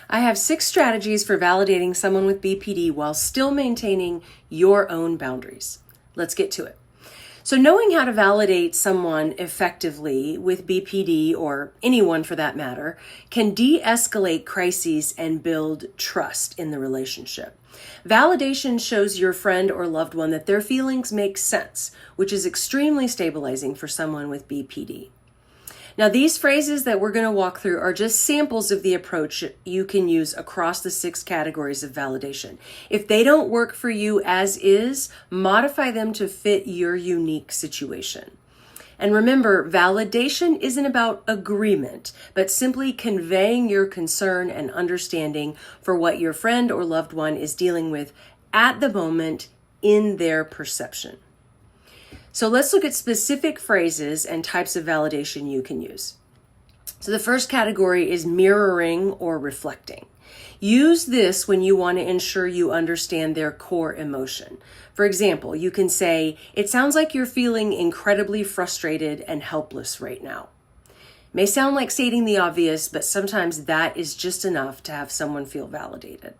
I have 6 strategies for validating someone with BPD while still maintaining your own boundaries. Let's get to it. So knowing how to validate someone effectively with BPD, or anyone for that matter, can de-escalate crises and build trust in the relationship. Validation shows your friend or loved one that their feelings make sense, which is extremely stabilizing for someone with BPD. Now, these phrases that we're going to walk through are just samples of the approach you can use across the 6 categories of validation. If they don't work for you as is, modify them to fit your unique situation. And remember, validation isn't about agreement, but simply conveying your concern and understanding for what your friend or loved one is dealing with at the moment in their perception. So let's look at specific phrases and types of validation you can use. So the first category is mirroring or reflecting. Use this when you want to ensure you understand their core emotion. For example, you can say, "It sounds like you're feeling incredibly frustrated and helpless right now." May sound like stating the obvious, but sometimes that is just enough to have someone feel validated.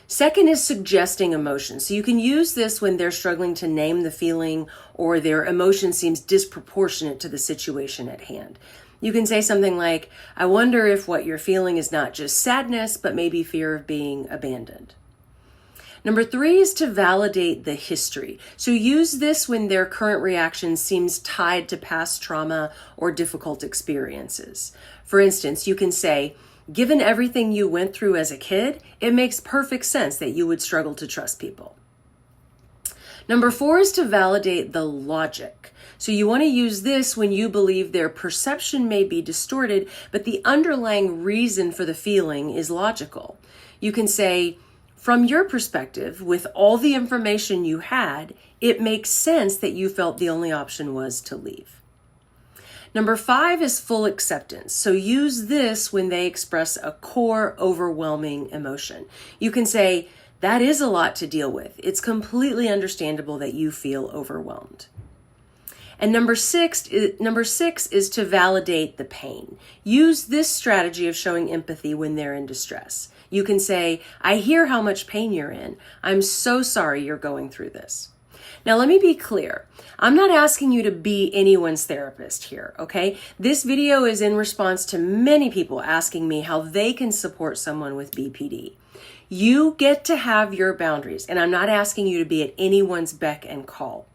Second is suggesting emotion. So you can use this when they're struggling to name the feeling or their emotion seems disproportionate to the situation at hand. You can say something like, "I wonder if what you're feeling is not just sadness, but maybe fear of being abandoned." Number 3 is to validate the history. So use this when their current reaction seems tied to past trauma or difficult experiences. For instance, you can say, "Given everything you went through as a kid, it makes perfect sense that you would struggle to trust people." Number 4 is to validate the logic. So you want to use this when you believe their perception may be distorted, but the underlying reason for the feeling is logical. You can say, "From your perspective, with all the information you had, it makes sense that you felt the only option was to leave." Number 5 is full acceptance. So use this when they express a core, overwhelming emotion. You can say, "That is a lot to deal with. It's completely understandable that you feel overwhelmed." And number six is to validate the pain. Use this strategy of showing empathy when they're in distress. You can say, "I hear how much pain you're in. I'm so sorry you're going through this." Now, let me be clear. I'm not asking you to be anyone's therapist here, okay? This video is in response to many people asking me how they can support someone with BPD. You get to have your boundaries, and I'm not asking you to be at anyone's beck and call.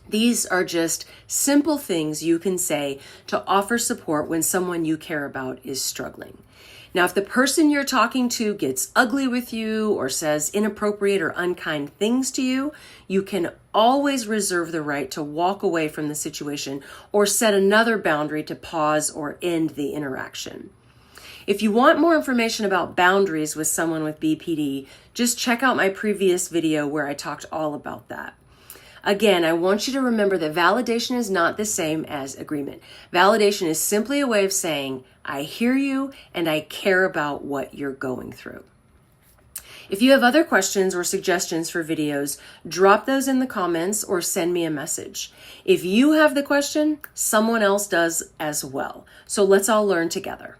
These are just simple things you can say to offer support when someone you care about is struggling. Now, if the person you're talking to gets ugly with you or says inappropriate or unkind things to you, you can always reserve the right to walk away from the situation or set another boundary to pause or end the interaction. If you want more information about boundaries with someone with BPD, just check out my previous video where I talked all about that. Again, I want you to remember that validation is not the same as agreement. Validation is simply a way of saying, "I hear you and I care about what you're going through." If you have other questions or suggestions for videos, drop those in the comments or send me a message. If you have the question, someone else does as well. So let's all learn together.